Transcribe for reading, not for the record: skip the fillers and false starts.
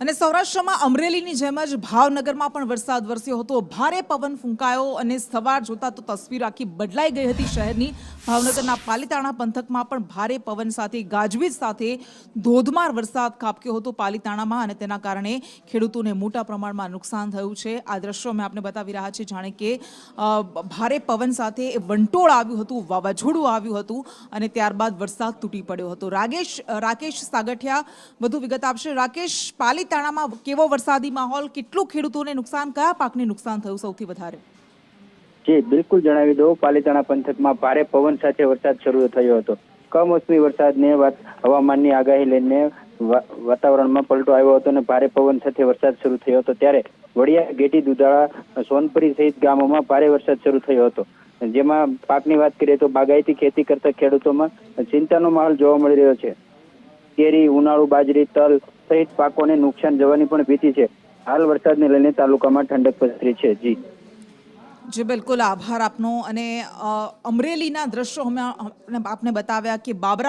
અને સૌરાષ્ટ્રમાં અમરેલીની જેમ જ ભાવનગરમાં પણ વરસાદ વરસ્યો હતો। ભારે પવન ફૂંકાયો અને સવાર જોતા તો તસવીર આખી બદલાઈ ગઈ હતી શહેરની। ભાવનગરના પાલીતાણા પંથકમાં પણ ભારે પવન સાથે ગાજવીજ સાથે ધોધમાર વરસાદ ખાબક્યો હતો પાલીતાણામાં અને તેના કારણે ખેડૂતોને મોટા પ્રમાણમાં નુકસાન થયું છે। આ દ્રશ્યો અમે આપને બતાવી રહ્યા છીએ, જાણે કે ભારે પવન સાથે વંટોળ આવ્યું હતું, વાવાઝોડું આવ્યું હતું અને ત્યારબાદ વરસાદ તૂટી પડ્યો હતો। રાકેશ સાગઠિયા વધુ વિગત આપશે। રાકેશ, પાલીતાણામાં કેવો વરસાદી માહોલ, કેટલું ખેડૂતોને નુકસાન, કયા પાકને નુકસાન થયું સૌથી વધારે? જી બિલકુલ જણાવી દઉં, પાલીતાણા પંથકમાં ભારે પવન સાથે વરસાદ શરૂ થયો હતો। કમોસમી વરસાદને હવામાનની આગાહી લઈને વાતાવરણમાં પલટો આવ્યો હતો અને ભારે પવન સાથે વરસાદ શરૂ થયો હતો। ત્યારે વડિયા, ગેટી, દુધાળા, સોનપરી સહિત ગામોમાં ભારે વરસાદ શરૂ થયો હતો, જેમાં પાકની વાત કરીએ તો બાગાયતી ખેતી કરતા ખેડૂતોમાં ચિંતાનો માહોલ જોવા મળી રહ્યો છે। કેરી, ઉનાળુ બાજરી, તલ સહિત પાકોને નુકસાન જવાની પણ ભીતિ છે। હાલ વરસાદને લઈને તાલુકામાં ઠંડક પસરી છે। જી બિલકુલ, આભાર આપનો। અને અમરેલીના દ્રશ્યો અમે આપને બતાવ્યા કે બાબરા